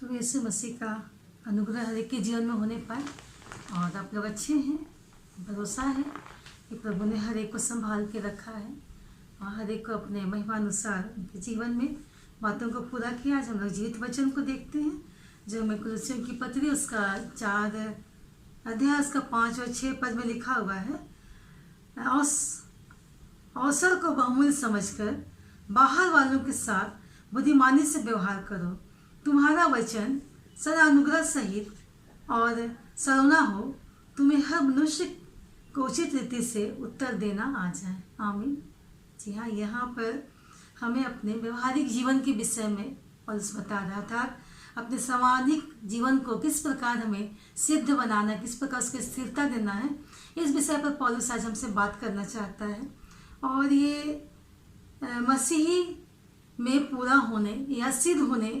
प्रभु यीशु मसीह का अनुग्रह हर एक के जीवन में होने पाए। और आप लोग अच्छे हैं, भरोसा है कि प्रभु ने हर एक को संभाल के रखा है और हर एक को अपने महिमानुसार उनके जीवन में बातों को पूरा किया। आज हम लोग जीवित वचन को देखते हैं जो हमें कुलुस्सियों की पत्री उसका 4 अध्याय उसका 5 और 6 पद में लिखा हुआ है। अवसर को बहुमूल्य समझकर बाहर वालों के साथ बुद्धिमानी से व्यवहार करो। तुम्हारा वचन सदा अनुग्रह सहित और सरोना हो। तुम्हें हर मनुष्य को उचित रीति से उत्तर देना आ जाए। आमीन। जी हाँ, यहाँ पर हमें अपने व्यवहारिक जीवन के विषय में पौलुस बता रहा था। अपने सामाजिक जीवन को किस प्रकार हमें सिद्ध बनाना, किस प्रकार उसकी स्थिरता देना है, इस विषय पर पौलुस आज हमसे बात करना चाहता है। और ये मसीही में पूरा होने या सिद्ध होने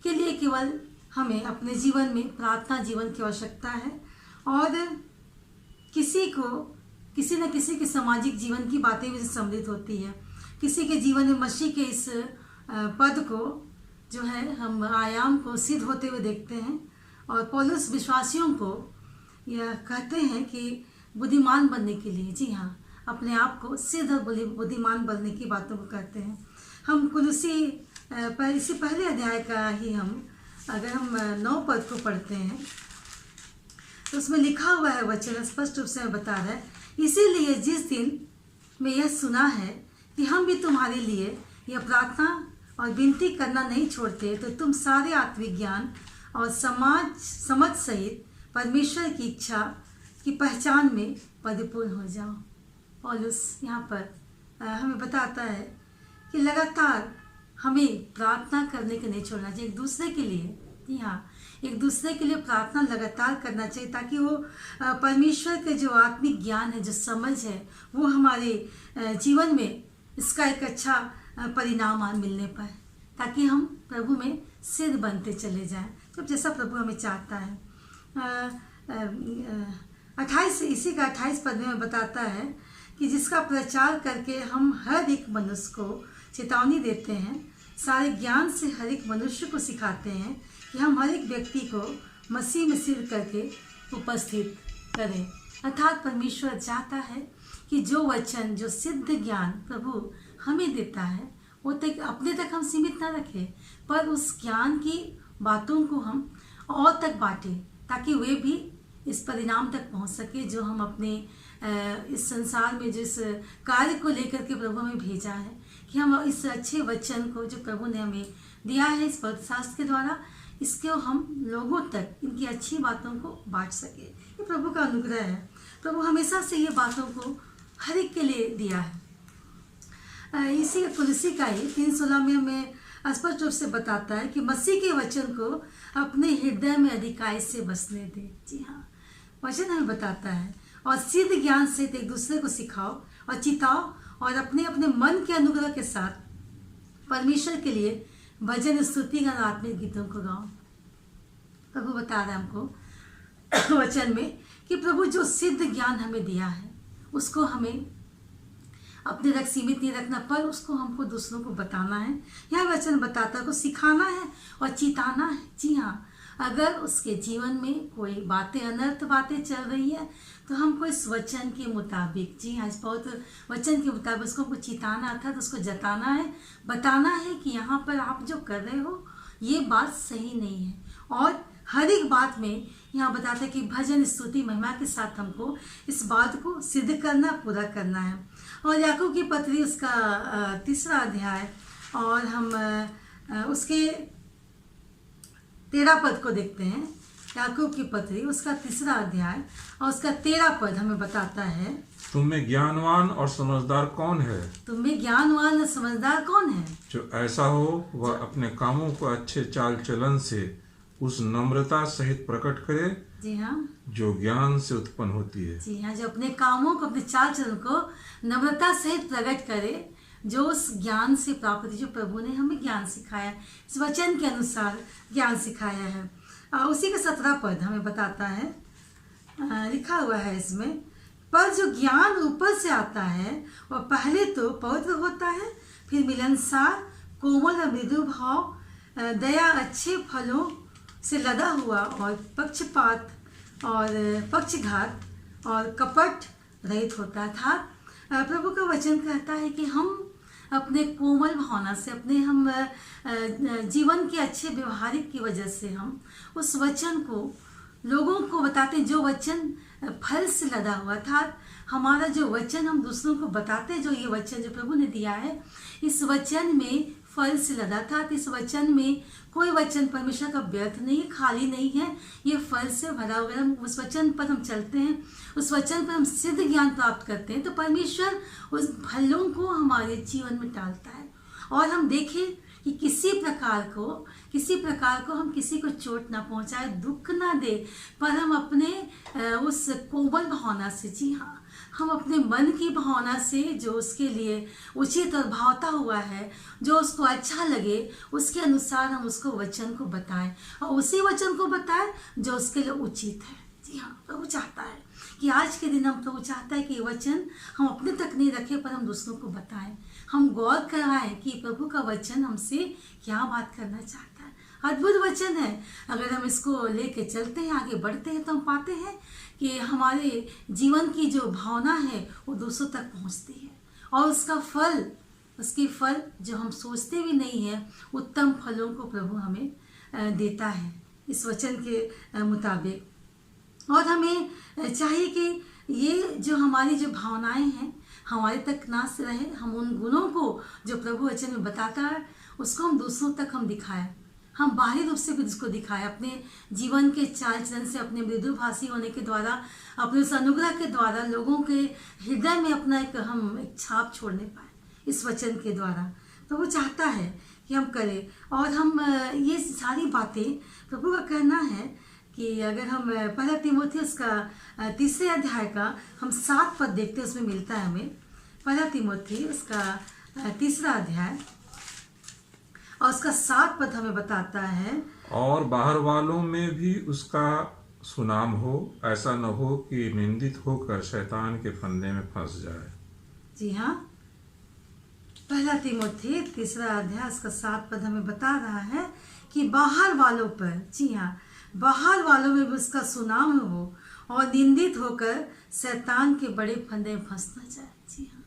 के लिए केवल हमें अपने जीवन में प्रार्थना जीवन की आवश्यकता है। और किसी न किसी के सामाजिक जीवन की बातें भी सम्मिलित होती है। किसी के जीवन में मसीह के इस पद को जो है हम आयाम को सिद्ध होते हुए देखते हैं। और पौलुस विश्वासियों को यह कहते हैं कि बुद्धिमान बनने के लिए, जी हाँ, अपने आप को सिद्ध और बुद्धिमान बनने की बातों को कहते हैं। हम कुलुस्सी पर इसी पहले अध्याय का ही अगर हम 9 पद को पढ़ते हैं तो उसमें लिखा हुआ है, वचन स्पष्ट रूप से बता रहा है, इसीलिए जिस दिन में यह सुना है कि हम भी तुम्हारे लिए यह प्रार्थना और विनती करना नहीं छोड़ते, तो तुम सारे आत्मिक ज्ञान और समझ सहित परमेश्वर की इच्छा की पहचान में परिपूर्ण हो जाओ। पौलुस यहाँ पर हमें बताता है कि लगातार हमें प्रार्थना करने के नहीं छोड़ना चाहिए, एक दूसरे के लिए। जी हाँ, एक दूसरे के लिए प्रार्थना लगातार करना चाहिए ताकि वो परमेश्वर के जो आत्मिक ज्ञान है, जो समझ है, वो हमारे जीवन में इसका एक अच्छा परिणाम मिलने पाए, ताकि हम प्रभु में सिद्ध बनते चले जाएं, तो जैसा प्रभु हमें चाहता है। 28 पद में बताता है कि जिसका प्रचार करके हम हर एक मनुष्य को चेतावनी देते हैं, सारे ज्ञान से हर एक मनुष्य को सिखाते हैं कि हम हर एक व्यक्ति को मसीह में सिद्ध करके उपस्थित करें। अर्थात परमेश्वर चाहता है कि जो वचन, जो सिद्ध ज्ञान प्रभु हमें देता है, वो तक अपने तक हम सीमित ना रखें, पर उस ज्ञान की बातों को हम और तक बांटें, ताकि वे भी इस परिणाम तक पहुंच सके जो हम अपने इस संसार में जिस कार्य को लेकर के प्रभु हमें भेजा है, कि हम इस अच्छे वचन को जो प्रभु ने हमें दिया है इस पवित्र शास्त्र के द्वारा, इसको हम लोगों तक इनकी अच्छी बातों को बांट सके। ये प्रभु का अनुग्रह है। प्रभु हमेशा से ये बातों को हर एक के लिए दिया है। इसी कुलुस्सी का ही 3:16 में हमें स्पष्ट रूप से बताता है कि मसीह के वचन को अपने हृदय में अधिकाई से बसने दे। जी हाँ, वचन हमें बताता है, और सिद्ध ज्ञान से एक दूसरे को सिखाओ और चिताओ, और अपने अपने मन के अनुग्रह के साथ परमेश्वर के लिए भजन, स्तुति गान, आत्मिक गीतों को गाओ। प्रभु बता रहे हैं हमको वचन में कि प्रभु जो सिद्ध ज्ञान हमें दिया है उसको हमें अपने तक सीमित नहीं रखना, पर उसको हमको दूसरों को बताना है। यह वचन बताता है को सिखाना है और चिताना है। जी हाँ, अगर उसके जीवन में कोई बातें, अनर्थ बातें चल रही है, तो हमको इस वचन के मुताबिक, जी हाँ, इस बहुत वचन के मुताबिक उसको चिताना, अर्थात उसको जताना है, बताना है कि यहाँ पर आप जो कर रहे हो ये बात सही नहीं है। और हर एक बात में यहाँ बताता है कि भजन, स्तुति, महिमा के साथ हमको इस बात को सिद्ध करना, पूरा करना है। और याकूब की पत्री उसका 3 अध्याय और हम उसके 13 पद को देखते हैं। याकूब की पत्री उसका 3 अध्याय और उसका 13 पद हमें बताता है, तुम में ज्ञानवान और समझदार कौन है? तुम में ज्ञानवान और समझदार कौन है? जो ऐसा हो वह अपने कामों को अच्छे चाल चलन से उस नम्रता सहित प्रकट करे, जी हाँ, जो ज्ञान से उत्पन्न होती है। जी हाँ, जो अपने कामों को, अपने चाल चलन को नम्रता सहित प्रकट करे, जो उस ज्ञान से प्राप्त है, जो प्रभु ने हमें ज्ञान सिखाया, इस वचन के अनुसार ज्ञान सिखाया है। उसी का 17 पद हमें बताता है, लिखा हुआ है इसमें, पर जो ज्ञान ऊपर से आता है वह पहले तो पवित्र होता है, फिर मिलनसार, कोमल और मृदु भाव, दया, अच्छे फलों से लदा हुआ और पक्षपात और पक्षघात और कपट रहित होता था। प्रभु का वचन कहता है कि हम अपने कोमल भावना से, अपने हम जीवन के अच्छे व्यवहारिक की वजह से हम उस वचन को लोगों को बताते, जो वचन फल से लदा हुआ था। हमारा जो वचन हम दूसरों को बताते, जो ये वचन जो प्रभु ने दिया है, इस वचन में फल से लदा था। इस वचन में कोई वचन परमेश्वर का व्यर्थ नहीं है, खाली नहीं है, ये फल से भरा हुआ। हम उस वचन पर हम चलते हैं, उस वचन पर हम सिद्ध ज्ञान प्राप्त करते हैं, तो परमेश्वर उस फलों को हमारे जीवन में डालता है। और हम देखें कि किसी प्रकार को हम किसी को चोट ना पहुंचाए, दुख ना दे, पर हम अपने उस कोमल भावना से, जी हाँ, हम अपने मन की भावना से जो उसके लिए उचित और भावता हुआ है, जो उसको अच्छा लगे, उसके अनुसार हम उसको वचन को बताएं, और उसी वचन को बताएं जो उसके लिए उचित है। जी हाँ, प्रभु चाहता है कि आज के दिन हम, प्रभु चाहता है कि वचन हम अपने तक नहीं रखें, पर हम दूसरों को बताएं, हम गौर कराएं कि प्रभु का वचन हमसे क्या बात करना चाहता है। अद्भुत वचन है। अगर हम इसको लेके चलते हैं, आगे बढ़ते हैं, तो हम पाते हैं कि हमारे जीवन की जो भावना है वो दूसरों तक पहुंचती है, और उसकी फल जो हम सोचते भी नहीं है, उत्तम फलों को प्रभु हमें देता है इस वचन के मुताबिक। और हमें चाहिए कि ये जो हमारी जो भावनाएं हैं हमारे तक ना से रहे, हम उन गुणों को जो प्रभु वचन में बताता है उसको हम दूसरों तक हम दिखाएं, हम बाहरी रूप से भी उसको दिखाएं, अपने जीवन के चाल चलन से, अपने मृदुभाषी होने के द्वारा, अपने उस अनुग्रह के द्वारा लोगों के हृदय में अपना एक छाप छोड़ने पाए इस वचन के द्वारा। तो वो चाहता है कि हम करें, और हम ये सारी बातें, प्रभु का कहना है कि अगर हम 1 तीमुथियुस का 3 अध्याय का हम 7 पद देखते हैं, उसमें मिलता है हमें 1 तीमुथियुस का 3 अध्याय और उसका 7 पद हमें बताता है, और बाहर वालों में भी उसका सुनाम हो, ऐसा न हो कि निंदित होकर शैतान के फंदे में फंस जाए। जी हाँ, 1 तीमुथियुस 3 अध्याय उसका 7 पद हमें बता रहा है कि बाहर वालों पर, जी हाँ, बाहर वालों में भी उसका सुनाम हो और निंदित होकर शैतान के बड़े फंदे में फंस न जाए। जी हाँ,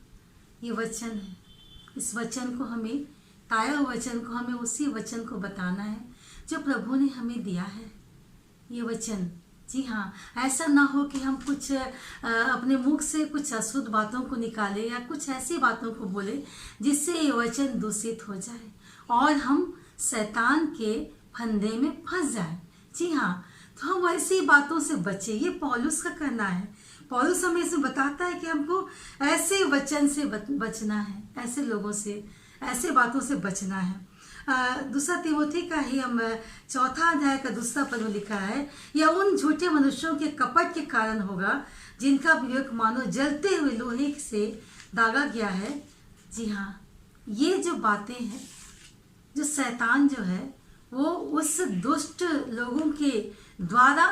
ये वचन है। इस वचन को हमें, ताया वचन को हमें उसी वचन को बताना है जो प्रभु ने हमें दिया है, ये वचन। जी हाँ, ऐसा ना हो कि हम कुछ अपने मुख से कुछ अशुद्ध बातों को निकाले या कुछ ऐसी बातों को बोले जिससे ये वचन दूषित हो जाए और हम शैतान के फंदे में फंस जाए। जी हाँ, तो हम ऐसी बातों से बचे, ये पौलुस का कहना है। पौलुस हमें इसमें बताता है कि हमको ऐसे वचन से बचना है, ऐसे लोगों से, ऐसे बातों से बचना है। 2 तीमुथी का ही हम 4 अध्याय का 2 पद में लिखा है, यह उन झूठे मनुष्यों के कपट के कारण होगा जिनका विवेक मानो जलते हुए लोहे से दागा गया है। जी हाँ, ये जो बातें हैं, जो शैतान जो है वो उस दुष्ट लोगों के द्वारा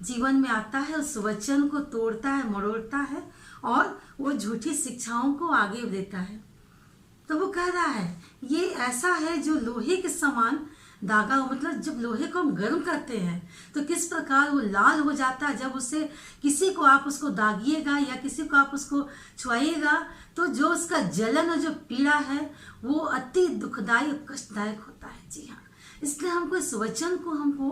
जीवन में आता है, उस वचन को तोड़ता है, मरोड़ता है और वो झूठी शिक्षाओं को आगे देता है। तो वो कह रहा है ये ऐसा है जो लोहे के समान दागा हो, मतलब जब लोहे को हम गर्म करते हैं तो किस प्रकार वो लाल हो जाता है। जब उसे किसी को आप उसको दागिएगा या किसी को आप उसको छुआइएगा तो जो उसका जलन और जो पीड़ा है वो अति दुखदायी और कष्टदायक होता है। जी हाँ, इसलिए हमको इस वचन को हमको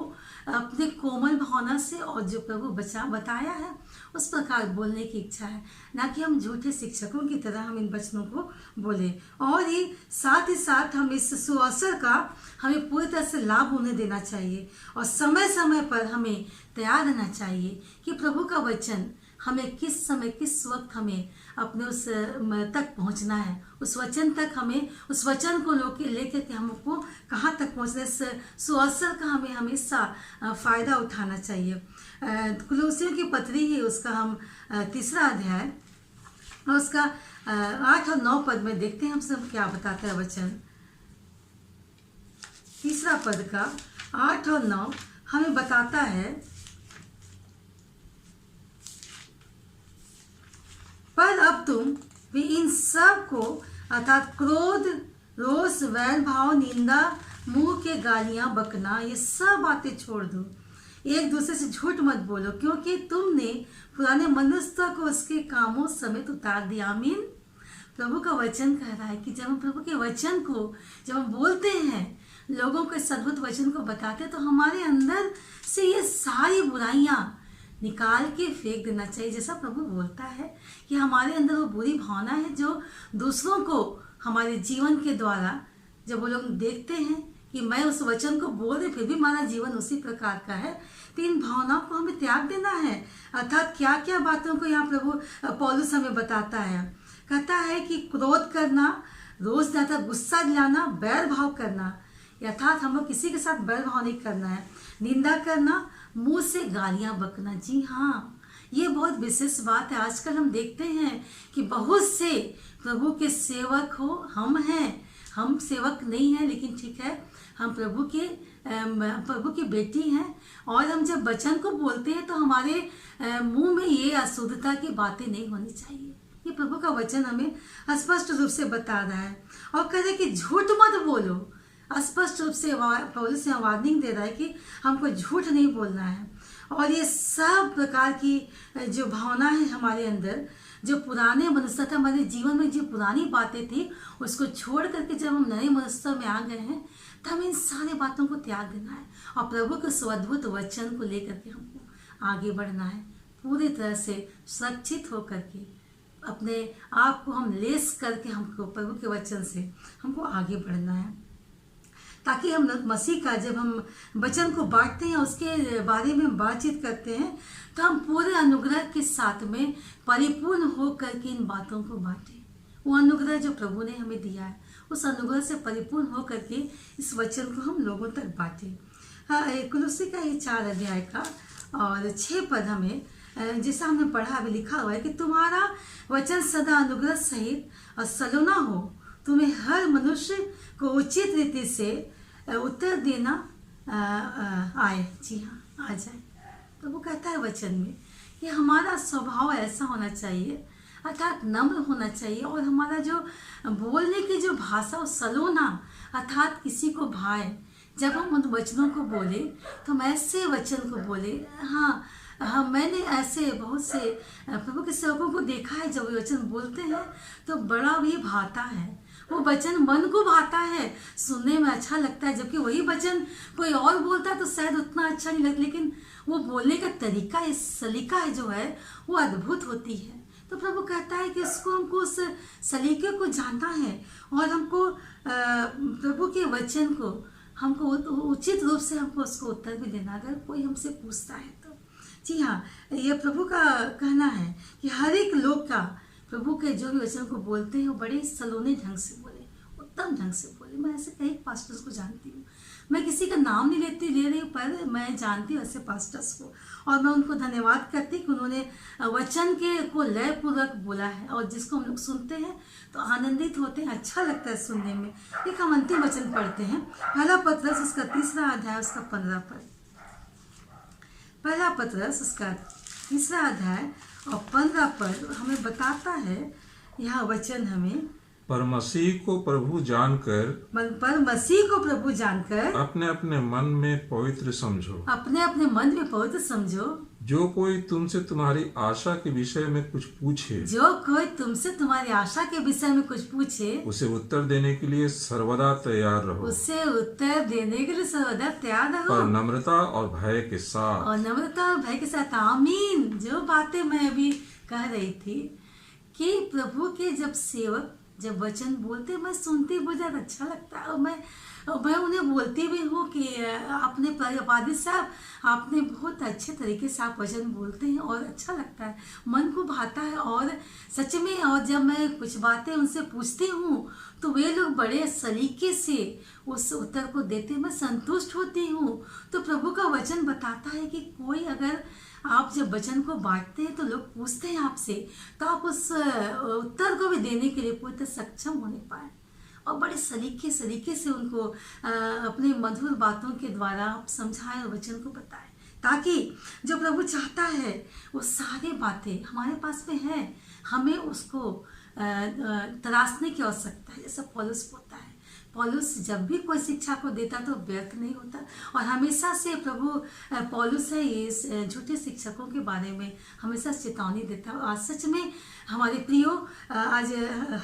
अपने कोमल भावना से और जो प्रभु बताया है उस प्रकार बोलने की इच्छा है, ना कि हम झूठे शिक्षकों की तरह हम इन वचनों को बोले। और ये साथ ही साथ हम इस सुअवसर का हमें पूरी तरह से लाभ होने देना चाहिए और समय समय पर हमें तैयार रहना चाहिए कि प्रभु का वचन हमें किस समय किस वक्त हमें अपने उस तक पहुंचना है, उस वचन तक हमें, उस वचन को लेकर के हमको कहाँ तक पहुंचना है, इस सुअवसर का हमें हमेशा फ़ायदा उठाना चाहिए। कुलुसियों की पत्री है, उसका हम 3 अध्याय और उसका 8 और 9 पद में देखते हैं हमसे क्या बताता है वचन। 3 पद का 8 और 9 हमें बताता है, पर अब तुम भी इन सब को अर्थात क्रोध, रोष, वैर भाव, निंदा मुंह के गालियां बकना, ये सब बातें छोड़ दो। एक दूसरे से झूठ मत बोलो, क्योंकि तुमने पुराने मनुष्य को उसके कामों समेत उतार दिया। आमीन। प्रभु का वचन कह रहा है कि जब हम प्रभु के वचन को जब हम बोलते हैं, लोगों को इस अद्भुत वचन को बताते हैं, तो हमारे अंदर से ये सारी बुराइयां निकाल के फेंक देना चाहिए। जैसा प्रभु बोलता है कि हमारे अंदर वो बुरी भावना है जो दूसरों को हमारे जीवन के द्वारा जब वो लोग देखते हैं कि मैं उस वचन को बोल रही फिर भी हमारा जीवन उसी प्रकार का है, तो इन भावनाओं को हमें त्याग देना है। अर्थात क्या क्या बातों को यहाँ प्रभु पौलुस हमें बताता है। कहता है कि क्रोध करना, रोज ज्यादा गुस्सा दिलाना, बैर भाव करना, अर्थात हम लोग किसी के साथ बैर भाव नहीं करना है। निंदा करना, मुंह से गालियां बकना। जी हाँ, ये बहुत विशेष बात है। आजकल हम देखते हैं कि बहुत से प्रभु के सेवक हो, हम हैं, हम सेवक नहीं हैं, लेकिन ठीक है, हम प्रभु की बेटी हैं, और हम जब वचन को बोलते हैं तो हमारे मुंह में ये अशुद्धता की बातें नहीं होनी चाहिए। ये प्रभु का वचन हमें स्पष्ट रूप से बता रहा है। और कह रहे कि झूठ मत बोलो। स्पष्ट रूप से पौलुस से वार्निंग दे रहा है कि हमको झूठ नहीं बोलना है। और ये सब प्रकार की जो भावना है हमारे अंदर, जो पुराने मनुष्य था, हमारे जीवन में जो पुरानी बातें थी, उसको छोड़ करके जब हम नए मनुष्य में आ गए हैं, तो हमें इन सारी बातों को त्याग देना है और प्रभु के स्वाद्भुत वचन को लेकर के हमको आगे बढ़ना है। पूरी तरह से सुरक्षित होकर के अपने आप को हम लेस करके हमको प्रभु के वचन से हमको आगे बढ़ना है, ताकि हम मसीह का जब हम वचन को बांटते हैं, उसके बारे में बातचीत करते हैं, तो हम पूरे अनुग्रह के साथ में परिपूर्ण हो करके इन बातों को बांटें। वो अनुग्रह जो प्रभु ने हमें दिया है, उस अनुग्रह से परिपूर्ण हो करके इस वचन को हम लोगों तक बांटें। हाँ, कुलुस्सी का ये 4 अध्याय का और 6 पद हमें जैसा हमने पढ़ा अभी लिखा हुआ है कि तुम्हारा वचन सदा अनुग्रह सहित और सलोना हो, तुम्हें हर मनुष्य को उचित रीति से उत्तर देना आए। जी हाँ, आ जाए। तो वो कहता है वचन में कि हमारा स्वभाव ऐसा होना चाहिए, अर्थात नम्र होना चाहिए, और हमारा जो बोलने की जो भाषा वो सलोना, अर्थात किसी को भाए। जब हम उन वचनों को बोले तो हम ऐसे वचन को बोले। हाँ, मैंने ऐसे बहुत से प्रभु के सेवकों को देखा है, जब वे वचन बोलते हैं तो बड़ा भी भाता है। वो वचन मन को भाता है, सुनने में अच्छा लगता है, जबकि वही वचन कोई और बोलता है तो शायद उतना अच्छा नहीं लगता, लेकिन वो बोलने का तरीका, इस सलीका है जो है वो अद्भुत होती है। तो प्रभु कहता है कि इसको हमको उस सलीके को जानना है, और हमको प्रभु के वचन को हमको उचित रूप से हमको उसको उत्तर भी देना, अगर कोई हमसे पूछता है तो। जी हाँ, ये प्रभु का कहना है कि हर एक लोग का प्रभु के जो भी वचन को बोलते हैं वो बड़े सलोने ढंग से बोले, उत्तम ढंग से बोले। मैं ऐसे कई पास्टर्स को जानती हूँ, मैं किसी का नाम नहीं ले रही हूँ, पर मैं जानती हूँ ऐसे पास्टर्स को, और मैं उनको धन्यवाद करती कि उन्होंने वचन को लयपूर्वक बोला है, और जिसको हम लोग सुनते हैं तो आनंदित होते हैं, अच्छा लगता है सुनने में। एक हम अंतिम वचन पढ़ते हैं, पहला पत्रस उसका 3 अध्याय उसका 15 पद। पहला पत्रस उसका 3 अध्याय और 15 पद हमें बताता है, यह वचन हमें पर मसीह को प्रभु जानकर अपने अपने मन में पवित्र समझो, अपने अपने मन में पवित्र समझो। जो कोई तुमसे तुम्हारी आशा के विषय में कुछ पूछे, जो कोई तुमसे तुम्हारी आशा के विषय में कुछ पूछे, उसे उत्तर देने के लिए सर्वदा तैयार रहो। उसे उत्तर देने के लिए सर्वदा तैयार रहो, पर नम्रता और भय के साथ। और नम्रता और भय के साथ। आमीन। जो बातें मैं अभी कह रही थी कि प्रभु के जब सेवक जब वचन बोलते, मैं सुनती बहुत अच्छा लगता है, और मैं उन्हें बोलती भी हूँ कि आपने पादी साहब, आपने बहुत अच्छे तरीके से आप वचन बोलते हैं, और अच्छा लगता है, मन को भाता है। और सच में, और जब मैं कुछ बातें उनसे पूछती हूँ तो वे लोग बड़े सलीके से उस उत्तर को देते, मैं संतुष्ट होती हूँ। तो प्रभु का वचन बताता है कि कोई अगर आप जब वचन को बांटते हैं तो लोग पूछते हैं आपसे, तो आप उस उत्तर को भी देने के लिए पूरी तरह सक्षम होने पाए, और बड़े सलीके से उनको अपने मधुर बातों के द्वारा आप समझाएं और वचन को बताएं, ताकि जो प्रभु चाहता है वो सारी बातें हमारे पास में है, हमें उसको तराशने की आवश्यकता है। जैसा पौलुस बोलता है, पौलुस जब भी कोई शिक्षा को देता तो व्यर्थ नहीं होता, और हमेशा से प्रभु पौलुस है इस झूठे शिक्षकों के बारे में हमेशा चेतावनी देता है। और सच में हमारे प्रियो आज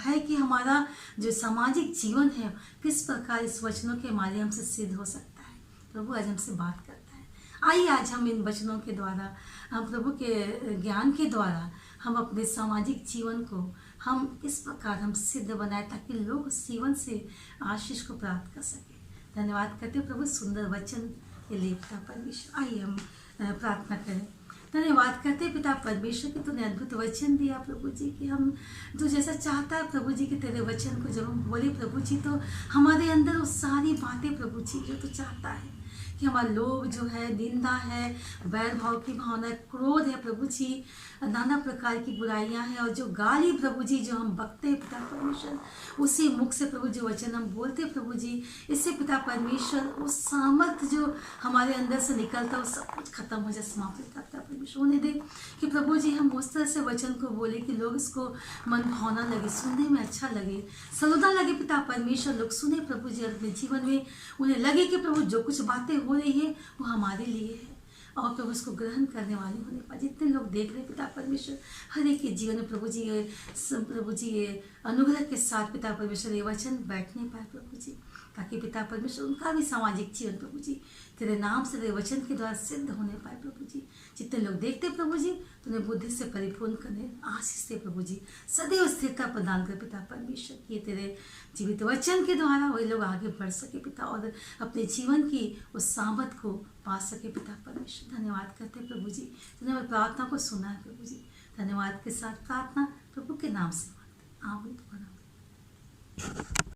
है कि हमारा जो सामाजिक जीवन है किस प्रकार इस वचनों के माध्यम से सिद्ध हो सकता है। प्रभु आज हमसे बात करता है। आइए आज हम इन वचनों के द्वारा, हम प्रभु के ज्ञान के द्वारा हम अपने सामाजिक जीवन को हम इस प्रकार हम सिद्ध बनाए ताकि लोग उस जीवन से आशीष को प्राप्त कर सके। धन्यवाद करते प्रभु सुंदर वचन के लिए पिता परमेश्वर। आइए हम प्रार्थना करें। धन्यवाद करते पिता परमेश्वर कि तूने अद्भुत वचन दिया प्रभु जी, कि हम तू जैसा चाहता है प्रभु जी कि तेरे वचन को जब हम बोले प्रभु जी तो हमारे अंदर वो सारी बातें प्रभु जी जो तू चाहता है कि हमारा लोभ जो है, निंदा है, बैर भाव की भावना, क्रोध है प्रभु जी, नाना प्रकार की बुराइयां हैं, और जो गाली प्रभु जी जो हम बकते हैं पिता परमेश्वर, उसी मुख से प्रभु जो वचन हम बोलते हैं प्रभु जी, इससे पिता परमेश्वर उस सामर्थ्य जो हमारे अंदर से निकलता है वो सब कुछ खत्म हो जाए, समाप्त हो जाता है। परमेश्वर होने दे कि प्रभु जी हम उस तरह से वचन को बोले कि लोग इसको मन भावना लगे, सुनने में अच्छा लगे, सरोदा लगे पिता परमेश्वर, लोग सुने प्रभु जी अपने जीवन में उन्हें लगे कि प्रभु जो कुछ बातें हो रही है वो हमारे लिए है, और प्रभु उसको ग्रहण करने वाले होने पर जितने लोग देख रहे पिता परमेश्वर हर एक के जीवन में प्रभु जी ये अनुग्रह के साथ पिता परमेश्वर ये वचन बैठने पाए प्रभु जी, ताकि पिता परमेश्वर उनका भी सामाजिक जीवन प्रभु जी तेरे नाम से तेरे वचन के द्वारा सिद्ध होने पाए प्रभु जी। जितने लोग देखते प्रभु जी तुम्हें बुद्धि से परिपूर्ण करने आशीष दे प्रभु जी, सदैव स्थिरता प्रदान कर पिता परमेश्वर, कि तेरे जीवित वचन के द्वारा वही लोग आगे बढ़ सके पिता, और अपने जीवन की उस सामर्थ को पा सके पिता परमेश्वर। धन्यवाद करते प्रभु जी, तूने हमारी प्रार्थना को सुना है प्रभु जी। धन्यवाद के साथ प्रार्थना प्रभु के नाम से मांगते, आमीन।